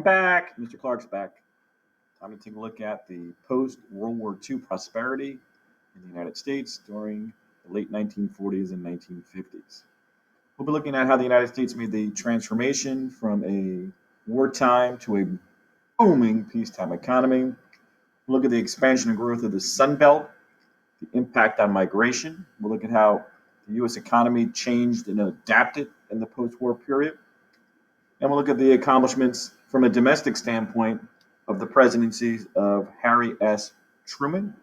I'm back. Mr. Clarke's back. Time to take a look at the post-World War II prosperity in the United States during the late 1940s and 1950s. We'll be looking at how the United States made the transformation from a wartime to a booming peacetime economy. We'll look at the expansion and growth of the Sun Belt, the impact on migration. We'll look at how the U.S. economy changed and adapted in the post-war period. And we'll look at the accomplishments from a domestic standpoint of the presidencies of Harry S. Truman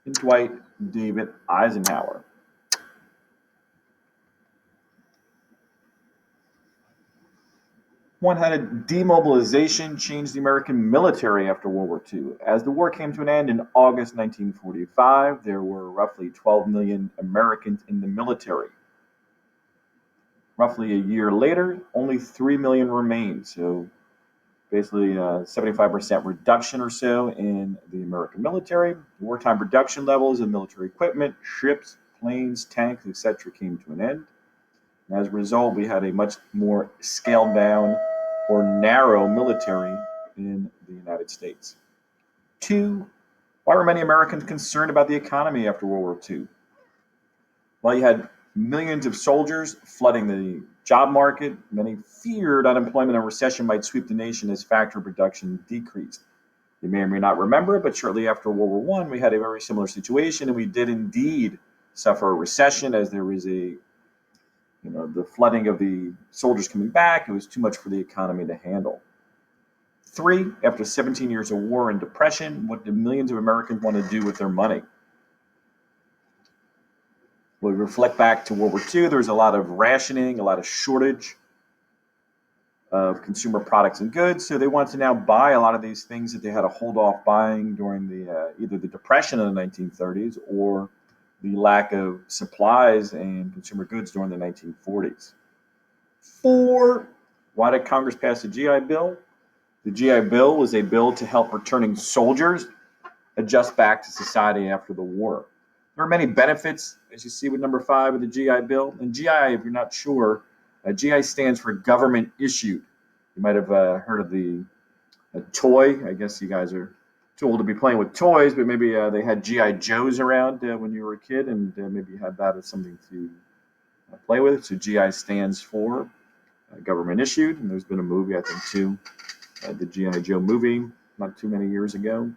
and Dwight David Eisenhower. One had demobilization changed the American military after World War II. As the war came to an end in August 1945, there were roughly 12 million Americans in the military. Roughly a year later, only 3 million remained. So basically a 75% reduction or so in the American military. Wartime production levels of military equipment, ships, planes, tanks, etc. came to an end. And as a result, we had a much more scaled down or narrow military in the United States. Two, why were many Americans concerned about the economy after World War II? Well, you had millions of soldiers flooding the job market. Many feared unemployment and recession might sweep the nation as factory production decreased. You may or may not remember, but shortly after World War I, we had a very similar situation, and we did indeed suffer a recession as there was the flooding of the soldiers coming back. It was too much for the economy to handle. Three, after 17 years of war and depression, what did millions of Americans want to do with their money? When we reflect back to World War II, there was a lot of rationing, a lot of shortage of consumer products and goods. So they wanted to now buy a lot of these things that they had to hold off buying during either the Depression in the 1930s or the lack of supplies and consumer goods during the 1940s. Four, why did Congress pass the GI Bill? The GI Bill was a bill to help returning soldiers adjust back to society after the war. There are many benefits, as you see with number 5 of the GI Bill. And GI, if you're not sure, GI stands for government issued. You might have heard of the toy. I guess you guys are too old to be playing with toys, but maybe they had GI Joes around when you were a kid, and maybe you had that as something to play with. So GI stands for government issued, and there's been a movie, I think, too, the GI Joe movie, not too many years ago.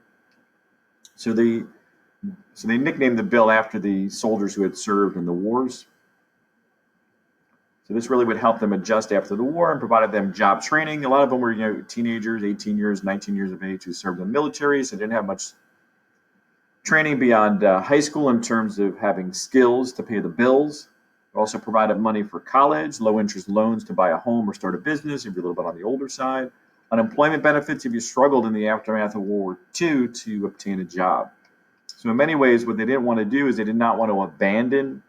So they nicknamed the bill after the soldiers who had served in the wars. So this really would help them adjust after the war and provided them job training. A lot of them were, teenagers, 18 years, 19 years of age who served in the military, so they didn't have much training beyond high school in terms of having skills to pay the bills. It also provided money for college, low interest loans to buy a home or start a business if you're a little bit on the older side. Unemployment benefits if you struggled in the aftermath of World War II to obtain a job. So in many ways, what they didn't want to do is they did not want to abandon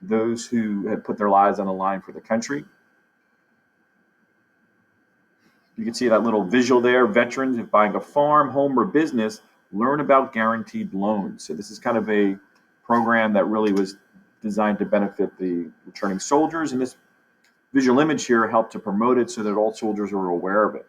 those who had put their lives on the line for the country. You can see that little visual there. Veterans, if buying a farm, home, or business, learn about guaranteed loans. So this is kind of a program that really was designed to benefit the returning soldiers. And this visual image here helped to promote it so that all soldiers were aware of it.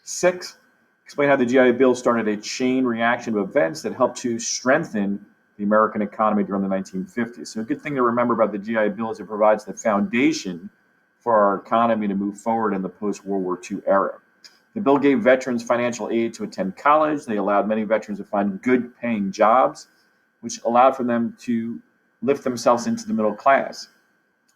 6, explain how the GI Bill started a chain reaction of events that helped to strengthen the American economy during the 1950s. So a good thing to remember about the GI Bill is it provides the foundation for our economy to move forward in the post-World War II era. The bill gave veterans financial aid to attend college. They allowed many veterans to find good paying jobs, which allowed for them to lift themselves into the middle class.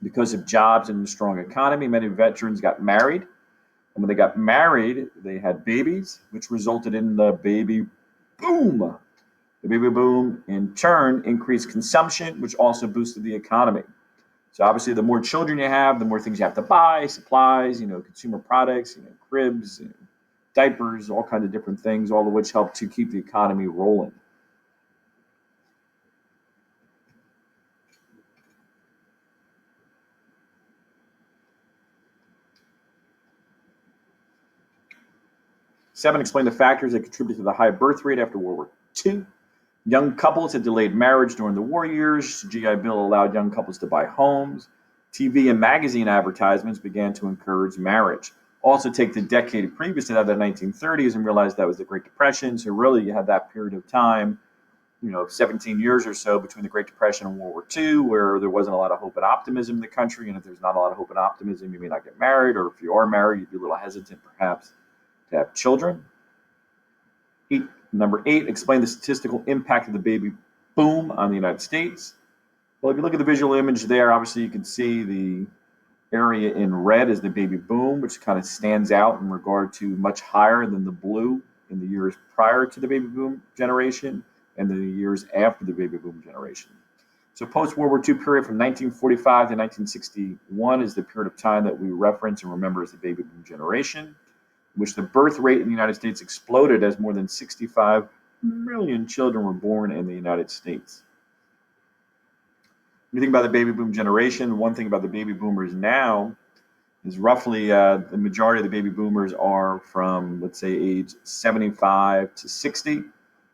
Because of jobs and a strong economy, many veterans got married. And when they got married, they had babies, which resulted in the baby boom. The baby boom, in turn, increased consumption, which also boosted the economy. So obviously, the more children you have, the more things you have to buy, supplies, consumer products, cribs, diapers, all kinds of different things, all of which help to keep the economy rolling. Seven, explain the factors that contribute to the high birth rate after World War II. Young couples had delayed marriage during the war years. GI Bill allowed young couples to buy homes. TV and magazine advertisements began to encourage marriage. Also take the decade previous to that, the 1930s, and realize that was the Great Depression. So really you had that period of time, 17 years or so between the Great Depression and World War II, where there wasn't a lot of hope and optimism in the country. And if there's not a lot of hope and optimism, you may not get married, or if you are married, you'd be a little hesitant perhaps to have children. Number 8, explain the statistical impact of the baby boom on the United States. Well, if you look at the visual image there, obviously you can see the area in red is the baby boom, which kind of stands out in regard to much higher than the blue in the years prior to the baby boom generation and the years after the baby boom generation. So post-World War II period from 1945 to 1961 is the period of time that we reference and remember as the baby boom generation, in which the birth rate in the United States exploded as more than 65 million children were born in the United States. When you think about the baby boom generation, one thing about the baby boomers now is roughly the majority of the baby boomers are from, let's say, age 75 to 60.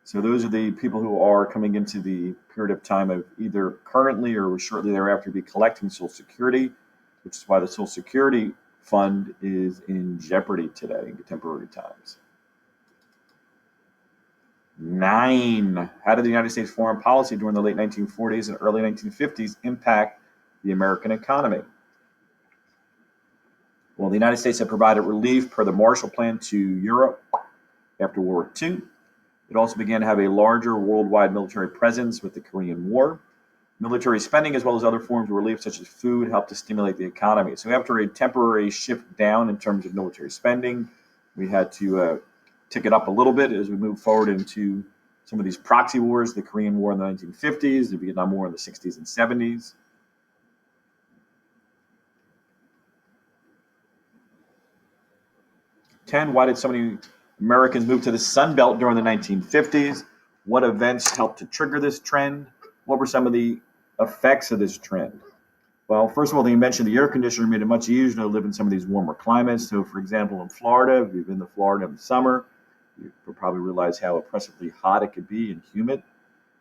So those are the people who are coming into the period of time of either currently or shortly thereafter be collecting Social Security, which is why the Social Security fund is in jeopardy today in contemporary times. 9, how did the United States foreign policy during the late 1940s and early 1950s impact the American economy? Well, the United States had provided relief per the Marshall Plan to Europe after World War II. It also began to have a larger worldwide military presence with the Korean War. Military spending, as well as other forms of relief such as food, helped to stimulate the economy. So after a temporary shift down in terms of military spending, we had to tick it up a little bit as we move forward into some of these proxy wars, the Korean War in the 1950s, the Vietnam War in the 60s and 70s. Why did so many Americans moved to the Sun Belt during the 1950s? What events helped to trigger this trend? What were some of the effects of this trend? Well, first of all, the invention of the air conditioner made it much easier to live in some of these warmer climates. So, for example, in Florida, if you've been to Florida in the summer, you'll probably realize how oppressively hot it could be and humid.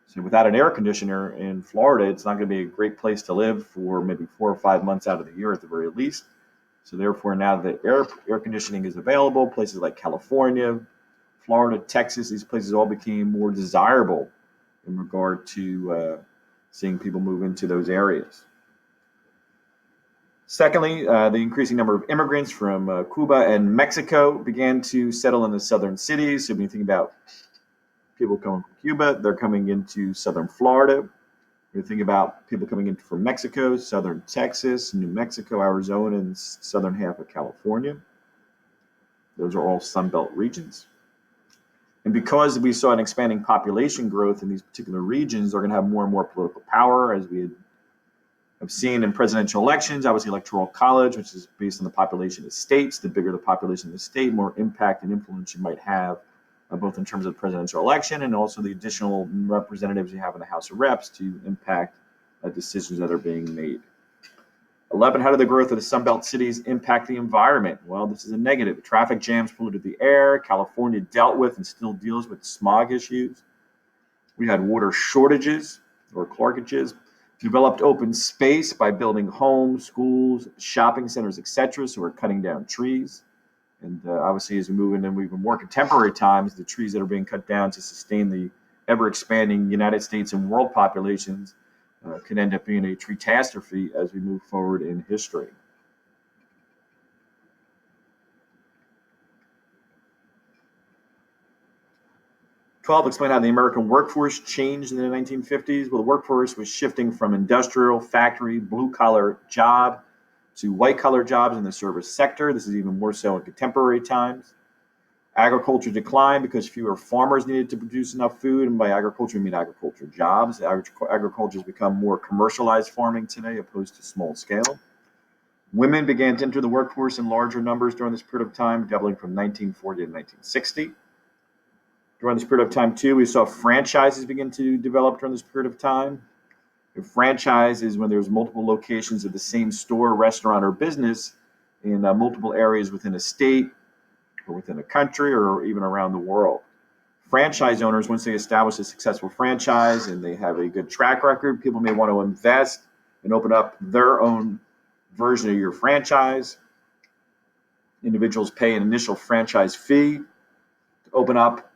So without an air conditioner in Florida, it's not going to be a great place to live for maybe 4 or 5 months out of the year at the very least. So therefore, now that air conditioning is available, places like California, Florida, Texas, these places all became more desirable in regard to seeing people move into those areas. Secondly, the increasing number of immigrants from Cuba and Mexico began to settle in the southern cities. So when you think about people coming from Cuba, they're coming into southern Florida. We think about people coming in from Mexico, southern Texas, New Mexico, Arizona, and southern half of California. Those are all Sunbelt regions. And because we saw an expanding population growth in these particular regions, they're going to have more and more political power, as we have seen in presidential elections. Obviously, Electoral College, which is based on the population of states. The bigger the population of the state, more impact and influence you might have, both in terms of the presidential election and also the additional representatives you have in the House of Reps to impact decisions that are being made. 11, how did the growth of the Sunbelt cities impact the environment? Well, this is a negative. Traffic jams polluted the air. California dealt with and still deals with smog issues. We had water shortages or Clarkages. Developed open space by building homes, schools, shopping centers, etc. So we're cutting down trees. And obviously, as we move into even more contemporary times, the trees that are being cut down to sustain the ever-expanding United States and world populations can end up being a tree catastrophe as we move forward in history. Explain how the American workforce changed in the 1950s. Well, the workforce was shifting from industrial, factory, blue-collar job to white-collar jobs in the service sector. This is even more so in contemporary times. Agriculture declined because fewer farmers needed to produce enough food, and by agriculture, we mean agriculture jobs. Agriculture has become more commercialized farming today opposed to small scale. Women began to enter the workforce in larger numbers during this period of time, doubling from 1940 to 1960. During this period of time, too, we saw franchises begin to develop during this period of time. A franchise is when there's multiple locations of the same store, restaurant, or business in multiple areas within a state or within a country or even around the world. Franchise owners, once they establish a successful franchise and they have a good track record, people may want to invest and open up their own version of your franchise. individuals pay an initial franchise fee to open up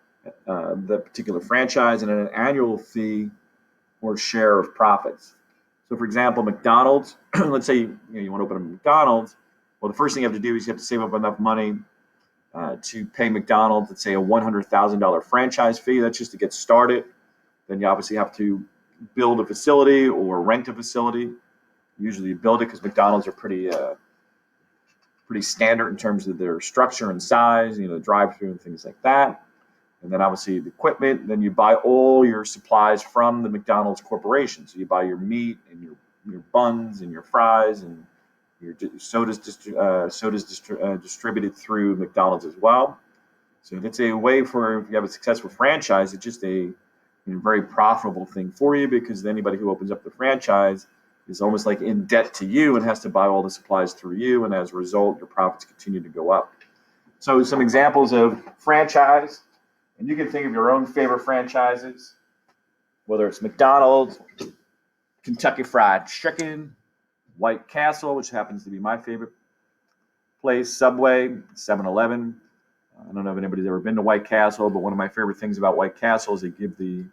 the particular franchise, and an annual fee or share of profits. So, for example, McDonald's, let's say you want to open a McDonald's. Well, the first thing you have to do is you have to save up enough money to pay McDonald's, let's say, a $100,000 franchise fee. That's just to get started. Then you obviously have to build a facility or rent a facility. Usually you build it because McDonald's are pretty standard in terms of their structure and size, drive-through and things like that. And then obviously the equipment. Then you buy all your supplies from the McDonald's corporation. So you buy your meat and your buns and your fries and your sodas distributed through McDonald's as well. So it's a way for, if you have a successful franchise, it's just a very profitable thing for you, because anybody who opens up the franchise is almost like in debt to you and has to buy all the supplies through you. And as a result, your profits continue to go up. So some examples of franchise, and you can think of your own favorite franchises, whether it's McDonald's, Kentucky Fried Chicken, White Castle, which happens to be my favorite place, Subway, 7-Eleven. I don't know if anybody's ever been to White Castle, but one of my favorite things about White Castle is they give the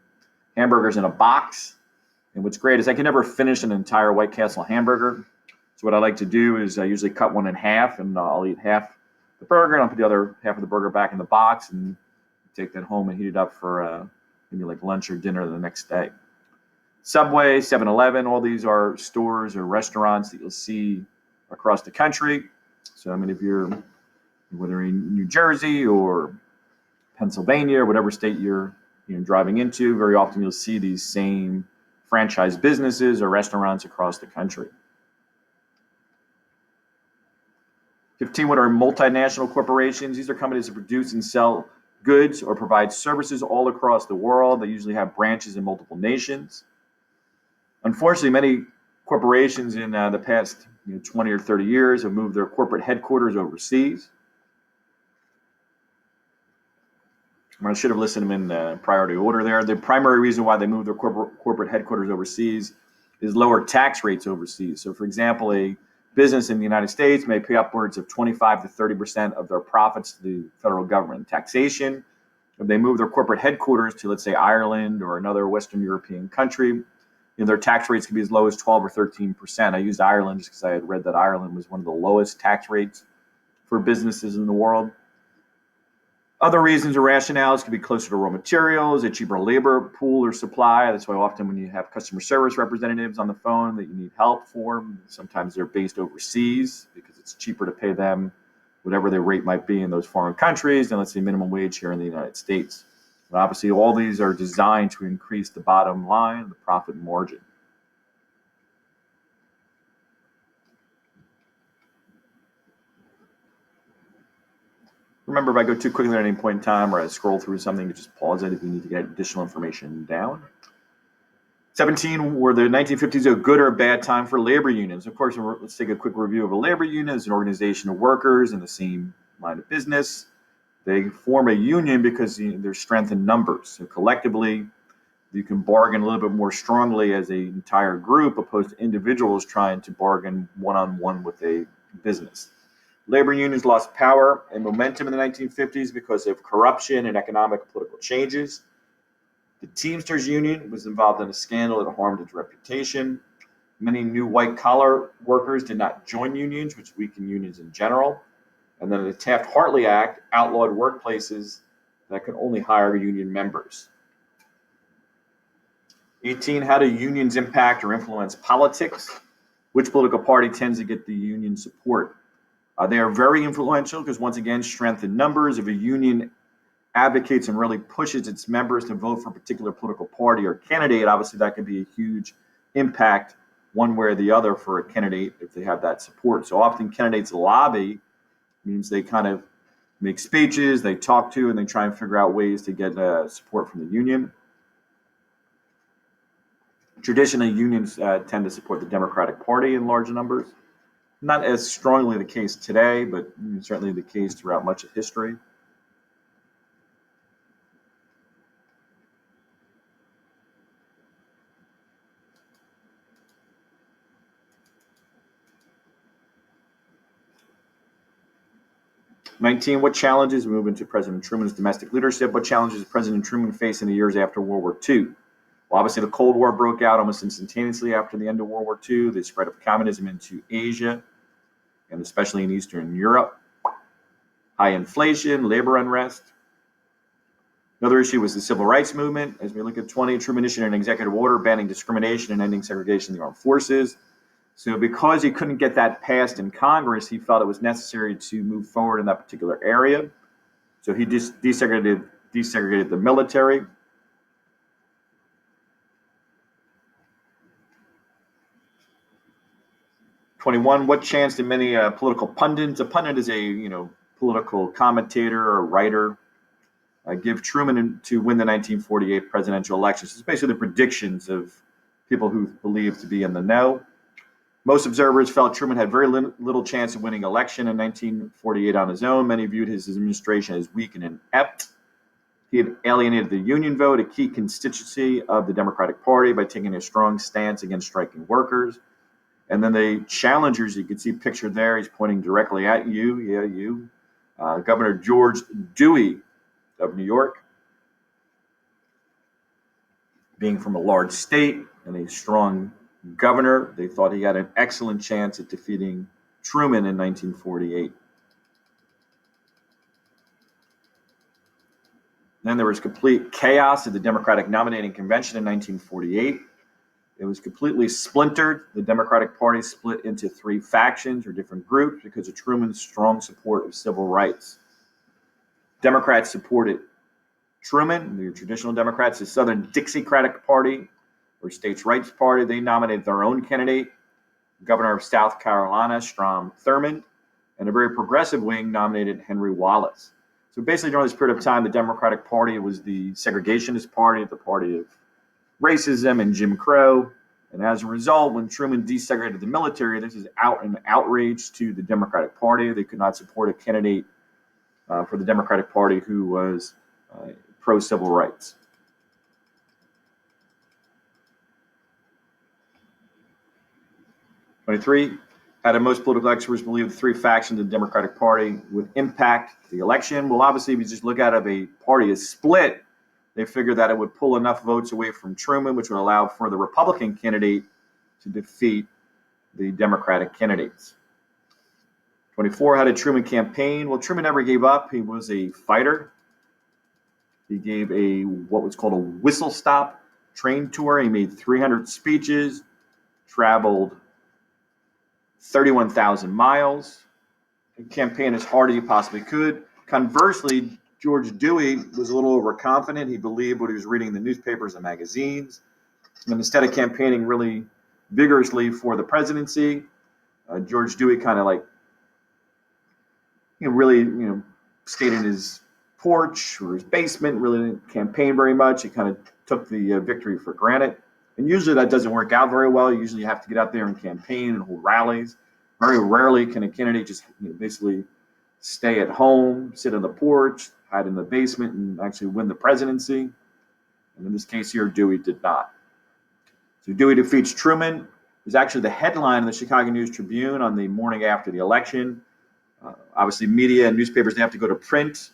hamburgers in a box. And what's great is I can never finish an entire White Castle hamburger. So what I like to do is I usually cut one in half, and I'll eat half the burger, and I'll put the other half of the burger back in the box and take that home and heat it up for maybe like lunch or dinner the next day. Subway, 7-Eleven, all these are stores or restaurants that you'll see across the country. So, I mean, if you're, whether in New Jersey or Pennsylvania or whatever state you're driving into, very often you'll see these same franchise businesses or restaurants across the country. 15, what are multinational corporations? These are companies that produce and sell goods or provide services all across the world. They usually have branches in multiple nations. Unfortunately, many corporations in the past 20 or 30 years have moved their corporate headquarters overseas. I should have listed them in priority order there. The primary reason why they moved their corporate headquarters overseas is lower tax rates overseas. So, for example, a business in the United States may pay upwards of 25 to 30% of their profits to the federal government in taxation. If they move their corporate headquarters to, let's say, Ireland or another Western European country, their tax rates can be as low as 12 or 13%. I used Ireland just because I had read that Ireland was one of the lowest tax rates for businesses in the world. Other reasons or rationales could be closer to raw materials, a cheaper labor pool or supply. That's why often when you have customer service representatives on the phone that you need help for, sometimes they're based overseas because it's cheaper to pay them whatever their rate might be in those foreign countries than, let's say, minimum wage here in the United States. But obviously, all these are designed to increase the bottom line, the profit margin. Remember, if I go too quickly at any point in time or I scroll through something, you just pause it if you need to get additional information down. 17, were the 1950s a good or a bad time for labor unions? Of course, let's take a quick review of a labor union. It's an organization of workers in the same line of business. They form a union because there's strength in numbers. So collectively, you can bargain a little bit more strongly as an entire group opposed to individuals trying to bargain one-on-one with a business. Labor unions lost power and momentum in the 1950s because of corruption and economic and political changes. The Teamsters Union was involved in a scandal that harmed its reputation. Many new white-collar workers did not join unions, which weakened unions in general. And then the Taft-Hartley Act outlawed workplaces that could only hire union members. 18, how do unions impact or influence politics? Which political party tends to get the union support? They are very influential because, once again, strength in numbers. If a union advocates and really pushes its members to vote for a particular political party or candidate, obviously that could be a huge impact one way or the other for a candidate if they have that support. So often candidates lobby, means they kind of make speeches, they talk to, and they try and figure out ways to get support from the union. Traditionally, unions tend to support the Democratic Party in large numbers. Not as strongly the case today, but certainly the case throughout much of history. 19, what challenges, we move into President Truman's domestic leadership, what challenges did President Truman face in the years after World War II? Well, obviously the Cold War broke out almost instantaneously after the end of World War II, the spread of communism into Asia, and especially in Eastern Europe. High inflation, labor unrest. Another issue was the civil rights movement. As we look at 20, Truman issued an executive order banning discrimination and ending segregation in the armed forces. So because he couldn't get that passed in Congress, he felt it was necessary to move forward in that particular area. So he just desegregated the military. '21, what chance did many political pundits, a pundit is a political commentator or writer, give Truman to win the 1948 presidential elections? It's basically the predictions of people who believe to be in the know. Most observers felt Truman had very little chance of winning election in 1948 on his own. Many viewed his administration as weak and inept. He had alienated the union vote, a key constituency of the Democratic Party, by taking a strong stance against striking workers. And then the challengers, you can see pictured there, he's pointing directly at you, you, Governor George Dewey of New York. Being from a large state and a strong governor, they thought he had an excellent chance at defeating Truman in 1948. Then there was complete chaos at the Democratic nominating convention in 1948. It was completely splintered. The Democratic Party split into three factions or different groups because of Truman's strong support of civil rights. Democrats supported Truman, the traditional Democrats. The Southern Dixiecratic Party or States' Rights Party, they nominated their own candidate, Governor of South Carolina, Strom Thurmond, and a very progressive wing nominated Henry Wallace. So basically during this period of time, the Democratic Party was the segregationist party, the party of racism and Jim Crow. And as a result, when Truman desegregated the military, this is an outrage to the Democratic Party. They could not support a candidate for the Democratic Party who was pro-civil rights. '23, how did most political experts believe the three factions of the Democratic Party would impact the election? Well, obviously, if you just look at it, if a party is split, they figured that it would pull enough votes away from Truman, which would allow for the Republican candidate to defeat the Democratic candidates. 24, how did Truman campaign? Well, Truman never gave up. He was a fighter. He gave what was called a whistle-stop train tour. He made 300 speeches, traveled 31,000 miles, and campaigned as hard as he possibly could. Conversely, George Dewey was a little overconfident. He believed what he was reading in the newspapers and magazines. And instead of campaigning really vigorously for the presidency, George Dewey kind of really stayed in his porch or his basement, really didn't campaign very much. He kind of took the victory for granted. And usually that doesn't work out very well. Usually you have to get out there and campaign and hold rallies. Very rarely can a candidate just basically stay at home, sit on the porch, hide in the basement, and actually win the presidency. And in this case here, Dewey did not. So Dewey defeats Truman. It was actually the headline in the Chicago News-Tribune on the morning after the election. Obviously, media and newspapers, they have to go to print,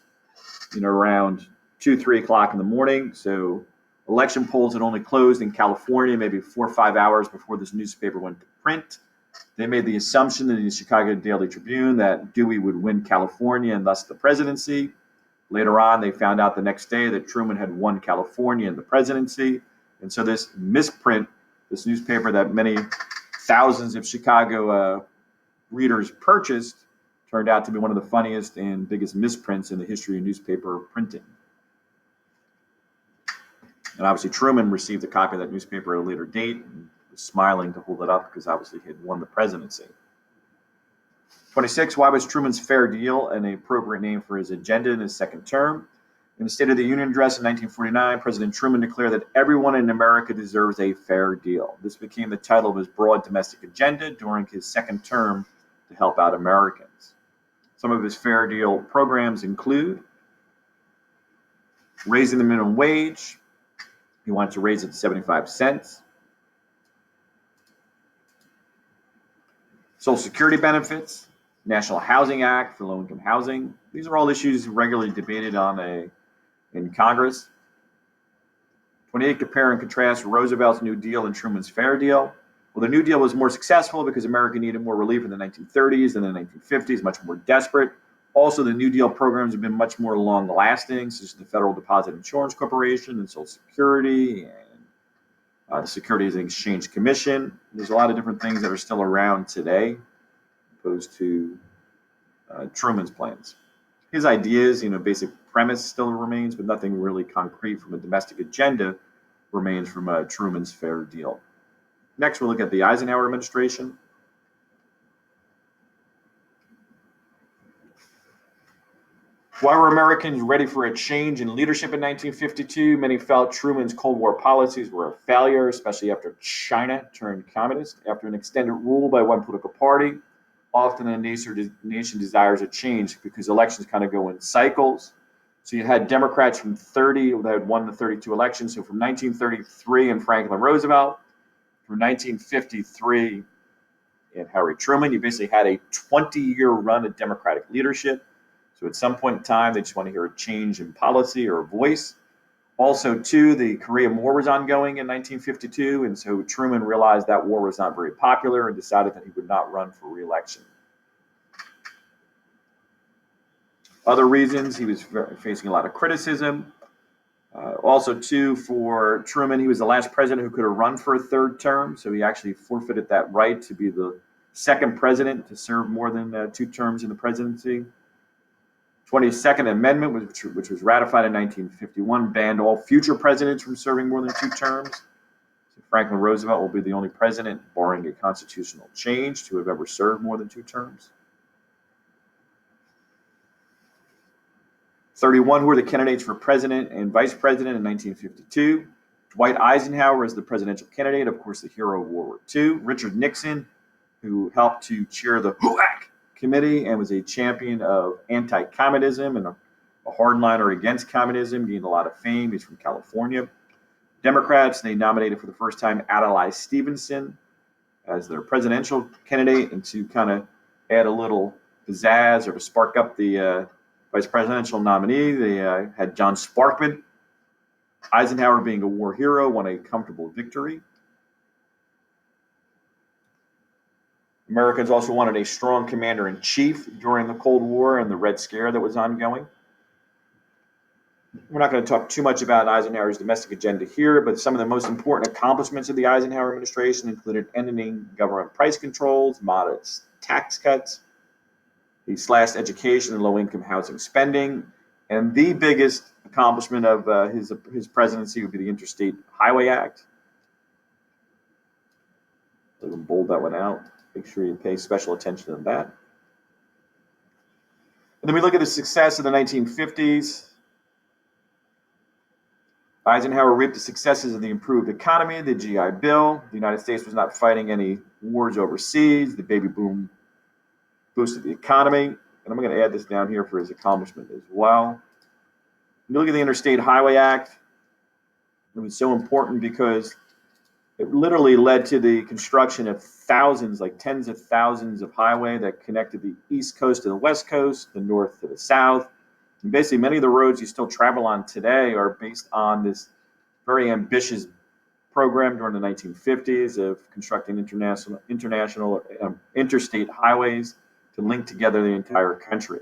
around 2, 3 o'clock in the morning. So election polls had only closed in California maybe 4 or 5 hours before this newspaper went to print. They made the assumption in the Chicago Daily Tribune that Dewey would win California and thus the presidency. Later on, they found out the next day that Truman had won California and the presidency. And so this misprint, this newspaper that many thousands of Chicago readers purchased, turned out to be one of the funniest and biggest misprints in the history of newspaper printing. And obviously Truman received a copy of that newspaper at a later date and was smiling to hold it up because obviously he had won the presidency. 26, why was Truman's Fair Deal an appropriate name for his agenda in his second term? In the State of the Union address in 1949, President Truman declared that everyone in America deserves a fair deal. This became the title of his broad domestic agenda during his second term to help out Americans. Some of his Fair Deal programs include raising the minimum wage. He wanted to raise it to 75 cents. Social Security benefits. National Housing Act for low-income housing. These are all issues regularly debated in Congress. 28, compare and contrast Roosevelt's New Deal and Truman's Fair Deal. Well, the New Deal was more successful because America needed more relief in the 1930s than in the 1950s, much more desperate. Also, the New Deal programs have been much more long-lasting, such as the Federal Deposit Insurance Corporation and Social Security and the Securities and Exchange Commission. There's a lot of different things that are still around today, opposed to Truman's plans. His ideas, basic premise still remains, but nothing really concrete from a domestic agenda remains from Truman's Fair Deal. Next, we'll look at the Eisenhower administration. Why were Americans ready for a change in leadership in 1952? Many felt Truman's Cold War policies were a failure, especially after China turned communist. After an extended rule by one political party, often a nation desires a change because elections kind of go in cycles. So you had Democrats from 30 that had won the 32 elections. So from 1933 and Franklin Roosevelt, from 1953 and Harry Truman, you basically had a 20-year run of Democratic leadership. So at some point in time, they just want to hear a change in policy or a voice. Also, too, the Korean War was ongoing in 1952, and so Truman realized that war was not very popular and decided that he would not run for re-election. Other reasons, he was facing a lot of criticism. Also, too, for Truman, he was the last president who could have run for a third term, so he actually forfeited that right to be the second president to serve more than 2 terms in the presidency. 22nd Amendment, which was ratified in 1951, banned all future presidents from serving more than 2 terms. So Franklin Roosevelt will be the only president, barring a constitutional change, to have ever served more than 2 terms. 31, who were the candidates for president and vice president in 1952? Dwight Eisenhower is the presidential candidate, of course, the hero of World War II. Richard Nixon, who helped to chair the HUAC committee and was a champion of anti-communism and a hardliner against communism, gained a lot of fame. He's from California. Democrats, they nominated for the first time Adlai Stevenson as their presidential candidate, and to kind of add a little pizzazz or to spark up the vice presidential nominee, they had John Sparkman. Eisenhower, being a war hero, won a comfortable victory. Americans also wanted a strong commander-in-chief during the Cold War and the Red Scare that was ongoing. We're not going to talk too much about Eisenhower's domestic agenda here, but some of the most important accomplishments of the Eisenhower administration included ending government price controls, modest tax cuts. He slashed education and low-income housing spending. And the biggest accomplishment of his presidency would be the Interstate Highway Act. So can bold that one out. Make sure you pay special attention to that. And then we look at the success of the 1950s. Eisenhower reaped the successes of the improved economy, the GI Bill. The United States was not fighting any wars overseas. The baby boom boosted the economy. And I'm going to add this down here for his accomplishment as well. When you look at the Interstate Highway Act, it was so important because it literally led to the construction of thousands, like tens of thousands of highway that connected the East Coast to the West Coast, the North to the South. And basically, many of the roads you still travel on today are based on this very ambitious program during the 1950s of constructing interstate highways to link together the entire country.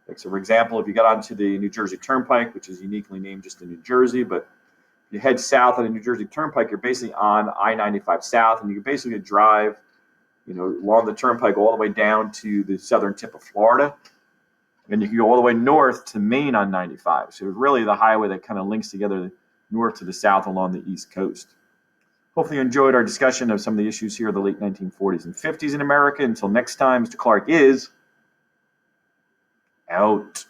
Like, so, for example, if you got onto the New Jersey Turnpike, which is uniquely named just in New Jersey, but you head south on the New Jersey Turnpike, you're basically on I-95 South, and you can basically drive, along the Turnpike all the way down to the southern tip of Florida, and you can go all the way north to Maine on 95. So it's really the highway that kind of links together the north to the south along the East Coast. Hopefully you enjoyed our discussion of some of the issues here of the late 1940s and 50s in America. Until next time, Mr. Clarke is out.